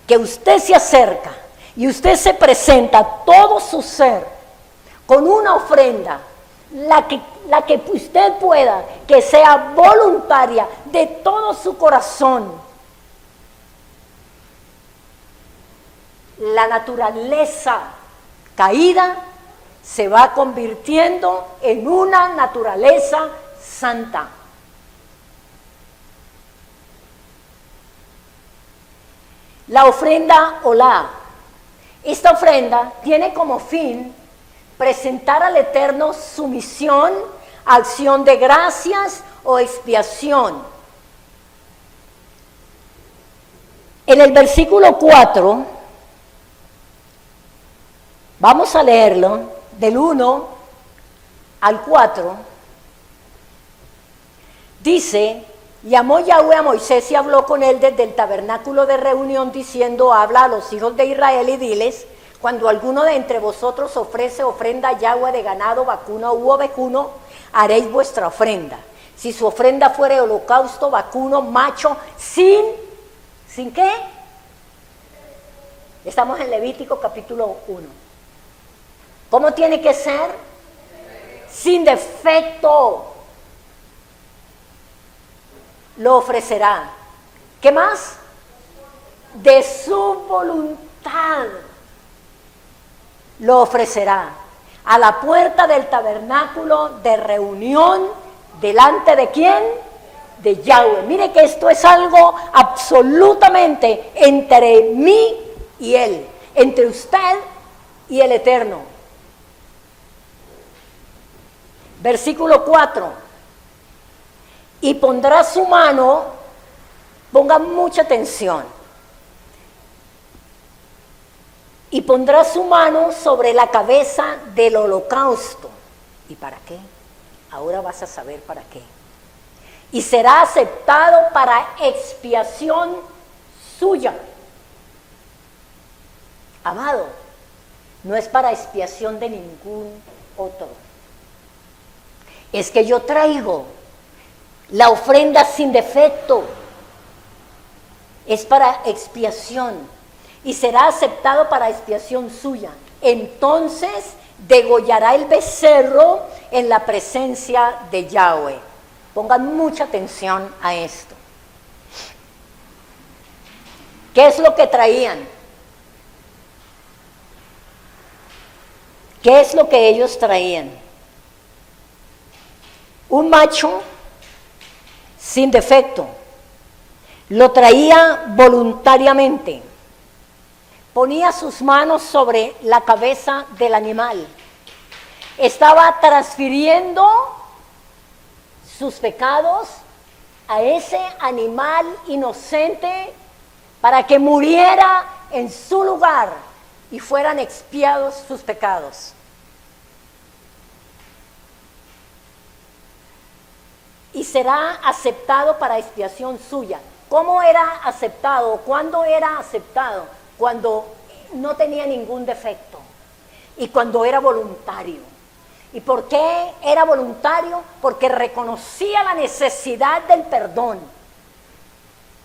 que usted se acerca y usted se presenta todo su ser con una ofrenda, la que usted pueda, que sea voluntaria de todo su corazón, la naturaleza caída se va convirtiendo en una naturaleza santa. La ofrenda olá. Esta ofrenda tiene como fin presentar al Eterno sumisión, acción de gracias o expiación. En el versículo 4, vamos a leerlo, del 1 al 4, dice, llamó Yahweh a Moisés y habló con él desde el tabernáculo de reunión diciendo, habla a los hijos de Israel y diles, cuando alguno de entre vosotros ofrece ofrenda a Yahweh de ganado, vacuno u ovejuno, haréis vuestra ofrenda. Si su ofrenda fuere holocausto, vacuno, macho, ¿sin qué? Estamos en Levítico capítulo 1. ¿Cómo tiene que ser? Sin defecto. Lo ofrecerá. ¿Qué más? De su voluntad lo ofrecerá a la puerta del tabernáculo de reunión. ¿Delante de quién? de Yahweh. Mire que esto es algo absolutamente entre mí y Él, entre usted y el Eterno. Versículo 4. Y pondrá su mano, pongan mucha atención, y pondrá su mano sobre la cabeza del holocausto. ¿Y para qué? Ahora vas a saber para qué. Y será aceptado para expiación suya. Amado, no es para expiación de ningún otro. Es que yo traigo la ofrenda sin defecto. Es para expiación. Y será aceptado para expiación suya. Entonces degollará el becerro en la presencia de Yahweh. Pongan mucha atención a esto. ¿Qué es lo que traían? ¿Qué es lo que ellos traían? Un macho sin defecto. Lo traía voluntariamente. Ponía sus manos sobre la cabeza del animal. Estaba transfiriendo sus pecados a ese animal inocente para que muriera en su lugar y fueran expiados sus pecados. Y será aceptado para expiación suya. ¿Cómo era aceptado? ¿Cuándo era aceptado? Cuando no tenía ningún defecto y cuando era voluntario. ¿Y por qué era voluntario? Porque reconocía la necesidad del perdón,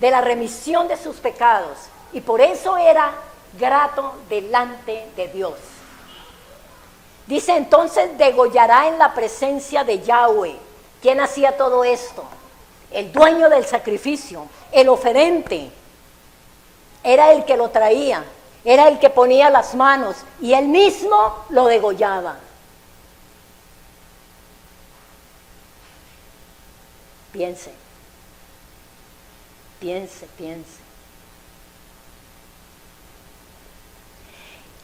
de la remisión de sus pecados, y por eso era grato delante de Dios. Dice entonces, degollará en la presencia de Yahweh. ¿Quién hacía todo esto? El dueño del sacrificio, el oferente. Era el que lo traía, era el que ponía las manos y él mismo lo degollaba. Piense, piense, piense.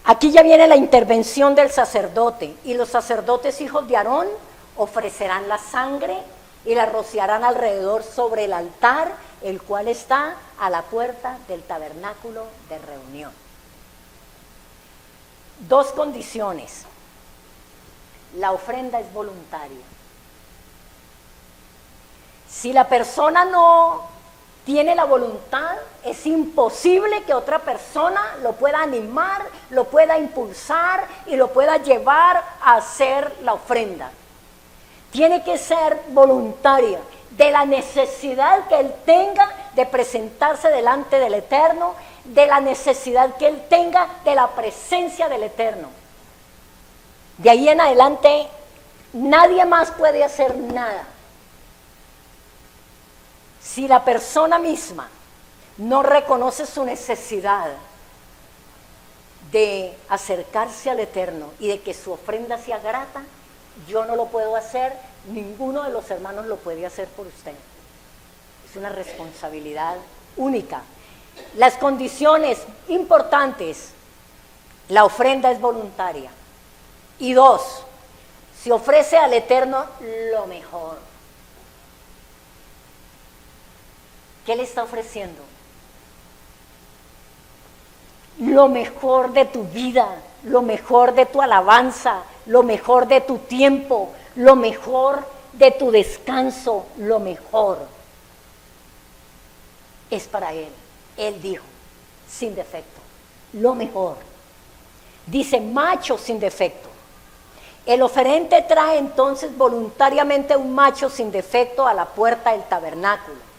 Aquí ya viene la intervención del sacerdote, y los sacerdotes hijos de Aarón ofrecerán la sangre y la rociarán alrededor sobre el altar, el cual está a la puerta del tabernáculo de reunión. Dos condiciones. La ofrenda es voluntaria. Si la persona no tiene la voluntad, es imposible que otra persona lo pueda animar, lo pueda impulsar y lo pueda llevar a hacer la ofrenda. Tiene que ser voluntaria, de la necesidad que él tenga de presentarse delante del Eterno, de la necesidad que él tenga de la presencia del Eterno. De ahí en adelante, nadie más puede hacer nada. Si la persona misma no reconoce su necesidad de acercarse al Eterno y de que su ofrenda sea grata, yo no lo puedo hacer, ninguno de los hermanos lo puede hacer por usted. Es una responsabilidad única. Las condiciones importantes: la ofrenda es voluntaria. Y dos, se ofrece al Eterno lo mejor. ¿Qué le está ofreciendo? Lo mejor de tu vida, lo mejor de tu alabanza, lo mejor de tu tiempo, lo mejor de tu descanso, lo mejor es para Él. Él dijo, sin defecto, lo mejor. Dice, macho sin defecto. El oferente trae entonces voluntariamente un macho sin defecto a la puerta del tabernáculo.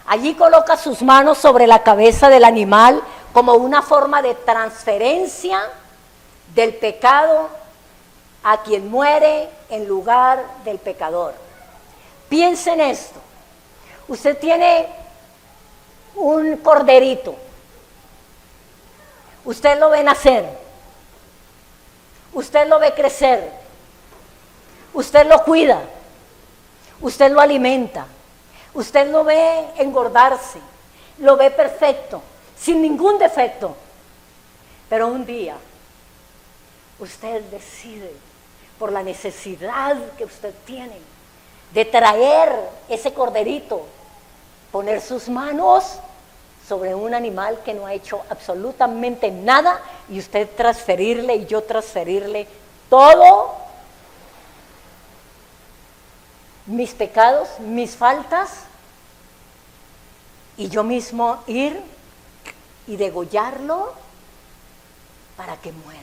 Allí coloca sus manos sobre la cabeza del animal como una forma de transferencia del pecado a quien muere en lugar del pecador. Piensa en esto. Usted tiene un corderito. Usted lo ve nacer. Usted lo ve crecer. Usted lo cuida. Usted lo alimenta. Usted lo ve engordarse, lo ve perfecto, sin ningún defecto. Pero un día, usted decide, por la necesidad que usted tiene, de traer ese corderito, poner sus manos sobre un animal que no ha hecho absolutamente nada, y usted transferirle y yo transferirle todo, mis pecados, mis faltas, y yo mismo ir y degollarlo para que muera.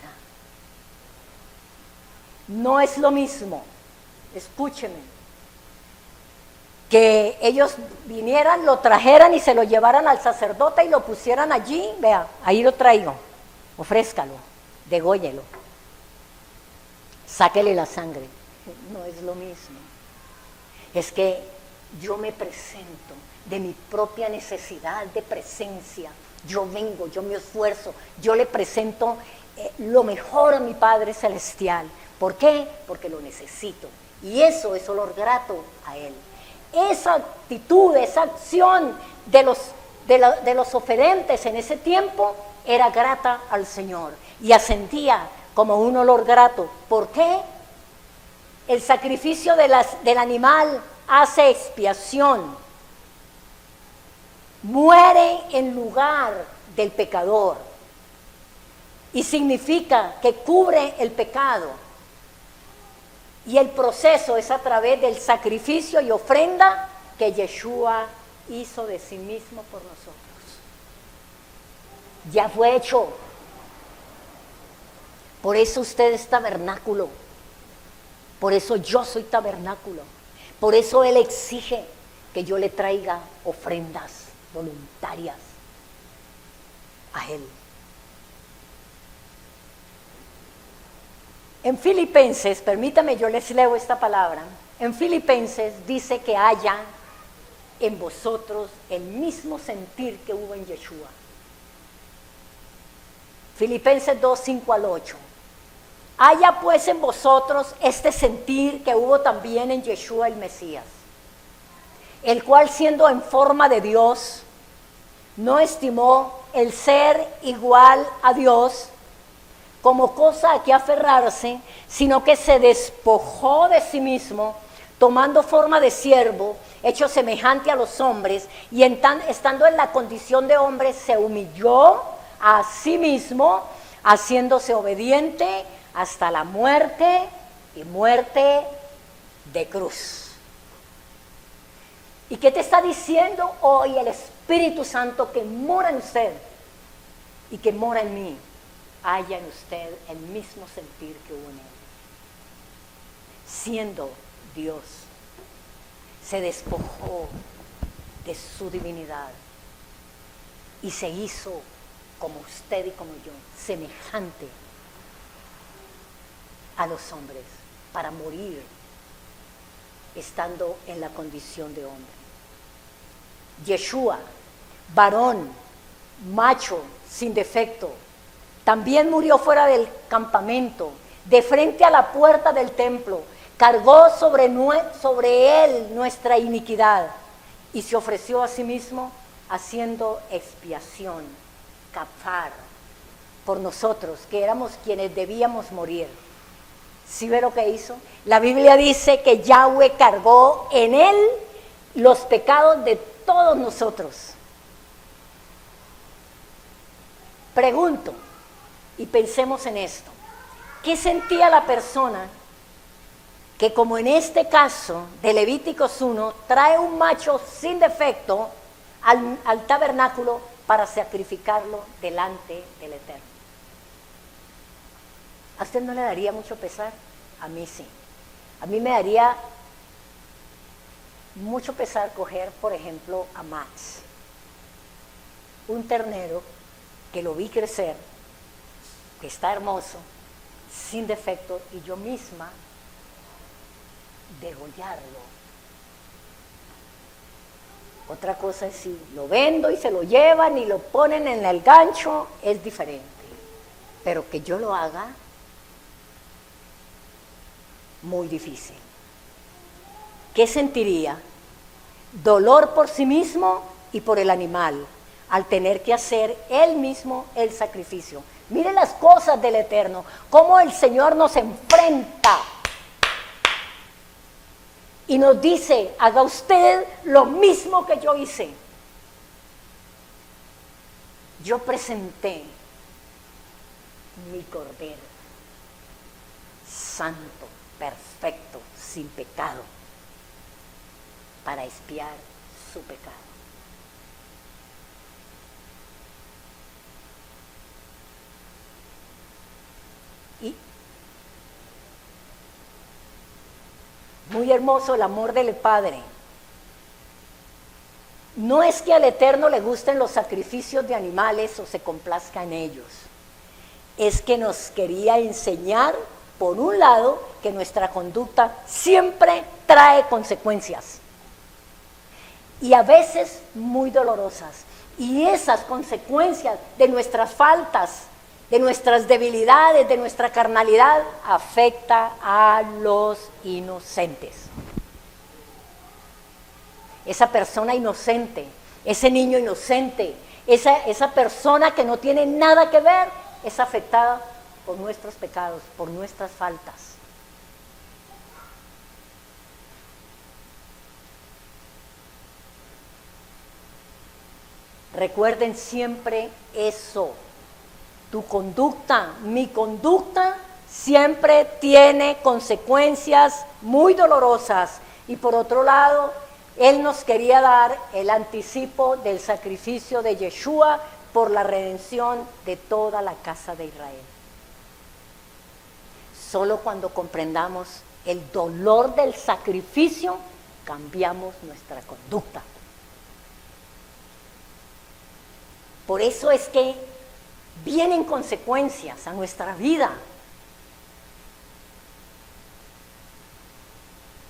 No es lo mismo, escúcheme, que ellos vinieran, lo trajeran y se lo llevaran al sacerdote y lo pusieran allí. Vea, ahí lo traigo, ofrézcalo, dególlelo, sáquele la sangre. No es lo mismo. Es que yo me presento de mi propia necesidad de presencia. Yo vengo, yo me esfuerzo, yo le presento lo mejor a mi Padre Celestial. ¿Por qué? Porque lo necesito. Y eso es olor grato a Él. Esa actitud, esa acción de los oferentes en ese tiempo era grata al Señor y ascendía como un olor grato. ¿Por qué? El sacrificio del animal hace expiación, muere en lugar del pecador y significa que cubre el pecado. Y el proceso es a través del sacrificio y ofrenda que Yeshua hizo de sí mismo por nosotros. Ya fue hecho. Por eso usted es tabernáculo. Por eso yo soy tabernáculo. Por eso Él exige que yo le traiga ofrendas voluntarias a Él. En Filipenses, permítame, yo les leo esta palabra. En Filipenses dice que haya en vosotros el mismo sentir que hubo en Yeshua. Filipenses 2, 5 al 8. Haya pues en vosotros este sentir que hubo también en Yeshua el Mesías, el cual siendo en forma de Dios, no estimó el ser igual a Dios como cosa a que aferrarse, sino que se despojó de sí mismo, tomando forma de siervo, hecho semejante a los hombres, y estando en la condición de hombre, se humilló a sí mismo, haciéndose obediente hasta la muerte, y muerte de cruz. ¿Y qué te está diciendo hoy el Espíritu Santo que mora en usted y que mora en mí? Haya en usted el mismo sentir que hubo en Él. Siendo Dios, se despojó de su divinidad y se hizo como usted y como yo, semejante a los hombres, para morir estando en la condición de hombre. Yeshua, varón, macho, sin defecto, también murió fuera del campamento, de frente a la puerta del templo, cargó sobre él nuestra iniquidad y se ofreció a sí mismo haciendo expiación, kafar, por nosotros, que éramos quienes debíamos morir. ¿Sí ve lo que hizo? La Biblia dice que Yahweh cargó en él los pecados de todos nosotros. Pregunto, y pensemos en esto, ¿qué sentía la persona que, como en este caso de Levíticos 1, trae un macho sin defecto al tabernáculo para sacrificarlo delante del Eterno? ¿A usted no le daría mucho pesar? A mí sí. A mí me daría mucho pesar coger, por ejemplo, a Max, un ternero que lo vi crecer, que está hermoso, sin defecto, y yo misma degollarlo. Otra cosa es si lo vendo y se lo llevan y lo ponen en el gancho, es diferente. Pero que yo lo haga, muy difícil. ¿Qué sentiría dolor por sí mismo y por el animal, al tener que hacer él mismo el sacrificio. Miren las cosas del Eterno, cómo el Señor nos enfrenta y nos dice, haga usted lo mismo que yo hice. Yo presenté mi cordero, santo, perfecto, sin pecado, para expiar su pecado. Y muy hermoso el amor del Padre. No es que al Eterno le gusten los sacrificios de animales o se complazca en ellos. Es que nos quería enseñar, por un lado, que nuestra conducta siempre trae consecuencias. Y a veces muy dolorosas. Y esas consecuencias de nuestras faltas, de nuestras debilidades, de nuestra carnalidad, afecta a los inocentes. Esa persona inocente, ese niño inocente, esa persona que no tiene nada que ver, es afectada por nuestros pecados, por nuestras faltas. Recuerden siempre eso. Tu conducta, mi conducta, siempre tiene consecuencias muy dolorosas. Y por otro lado, Él nos quería dar el anticipo del sacrificio de Yeshua por la redención de toda la casa de Israel. Solo cuando comprendamos el dolor del sacrificio, cambiamos nuestra conducta. Por eso es que vienen consecuencias a nuestra vida.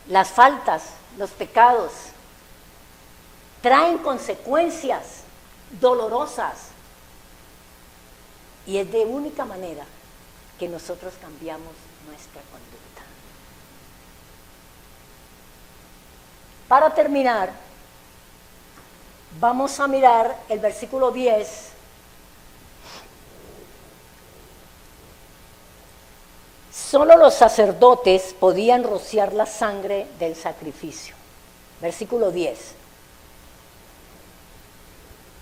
Las faltas, los pecados, traen consecuencias dolorosas. Y es de única manera que nosotros cambiamos nuestra conducta. Para terminar, vamos a mirar el versículo 10. Solo los sacerdotes podían rociar la sangre del sacrificio. Versículo 10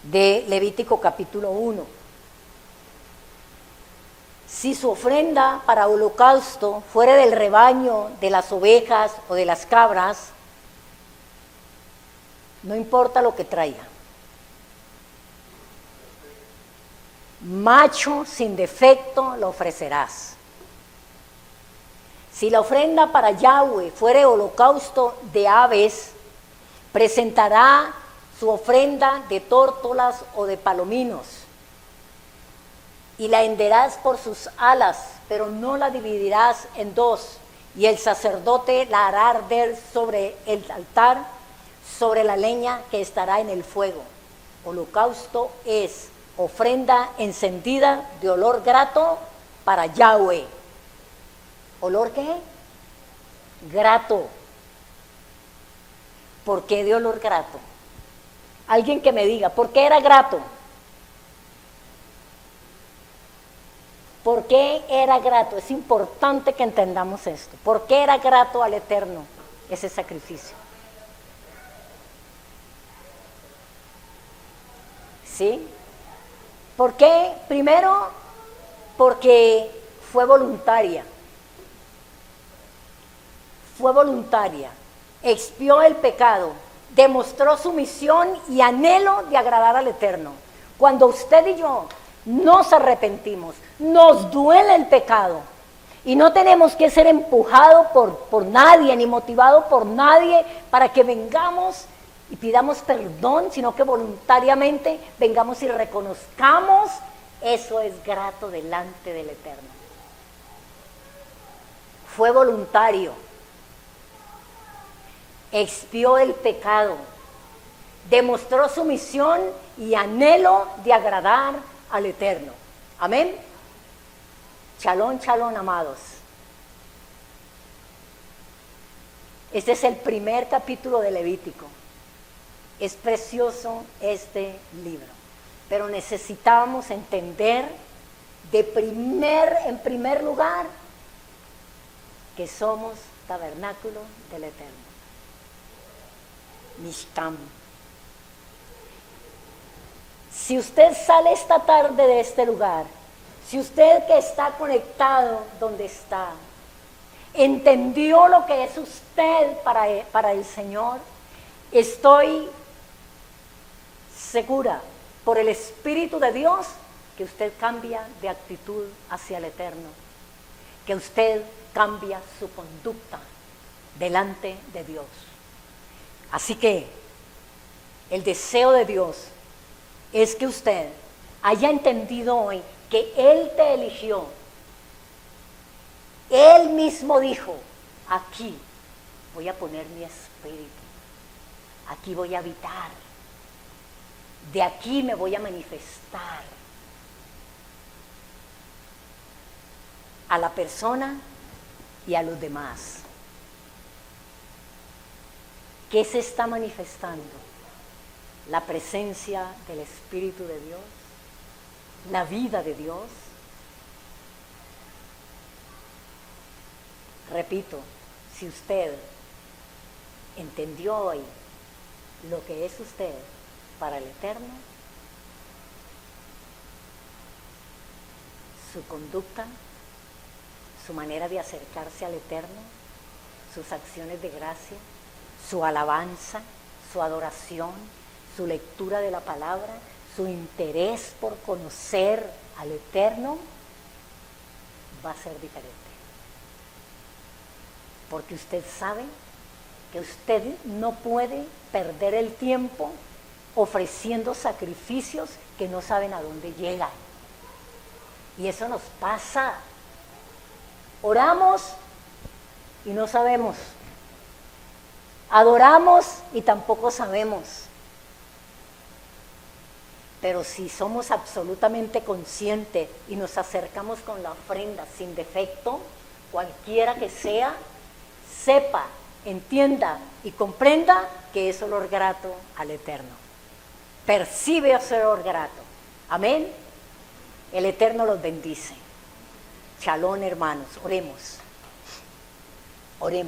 de Levítico capítulo 1. Si su ofrenda para holocausto fuera del rebaño, de las ovejas o de las cabras, no importa lo que traiga. Macho sin defecto lo ofrecerás. Si la ofrenda para Yahweh fuere holocausto de aves, presentará su ofrenda de tórtolas o de palominos, y la henderás por sus alas, pero no la dividirás en dos, y el sacerdote la hará arder sobre el altar, sobre la leña que estará en el fuego. Holocausto es ofrenda encendida de olor grato para Yahweh. ¿Olor qué? Grato. ¿Por qué de olor grato? Alguien que me diga, ¿por qué era grato? ¿Por qué era grato? Es importante que entendamos esto. ¿Por qué era grato al Eterno ese sacrificio? ¿Sí? ¿Por qué? Primero, porque fue voluntaria. Fue voluntaria. Expió el pecado. Demostró su misión y anhelo de agradar al Eterno. Cuando usted y yo nos arrepentimos, nos duele el pecado y no tenemos que ser empujados por nadie ni motivados por nadie para que vengamos y pidamos perdón, sino que voluntariamente vengamos y reconozcamos, eso es grato delante del Eterno. Fue voluntario, expió el pecado, demostró su misión y anhelo de agradar al Eterno. Amén. Shalom, shalom, amados. Este es el primer capítulo de Levítico. Es precioso este libro, pero necesitamos entender en primer lugar que somos tabernáculo del Eterno. Mishkan. Si usted sale esta tarde de este lugar, si usted que está conectado donde está, entendió lo que es usted para el Señor, estoy segura por el Espíritu de Dios que usted cambia de actitud hacia el Eterno, que usted cambia su conducta delante de Dios. Así que el deseo de Dios es que usted haya entendido hoy que Él te eligió. Él mismo dijo, aquí voy a poner mi espíritu, aquí voy a habitar, de aquí me voy a manifestar a la persona y a los demás. ¿Qué se está manifestando? La presencia del Espíritu de Dios, la vida de Dios. Repito, si usted entendió hoy lo que es usted para el Eterno, su conducta, su manera de acercarse al Eterno, sus acciones de gracia, su alabanza, su adoración, su lectura de la palabra, su interés por conocer al Eterno, va a ser diferente. Porque usted sabe que usted no puede perder el tiempo ofreciendo sacrificios que no saben a dónde llegan. Y eso nos pasa. Oramos y no sabemos. Adoramos y tampoco sabemos. Pero si somos absolutamente conscientes y nos acercamos con la ofrenda sin defecto, cualquiera que sea, sepa, entienda y comprenda que es olor grato al Eterno. Percibe ese olor grato. Amén. El Eterno los bendice. Shalom, hermanos. Oremos. Oremos.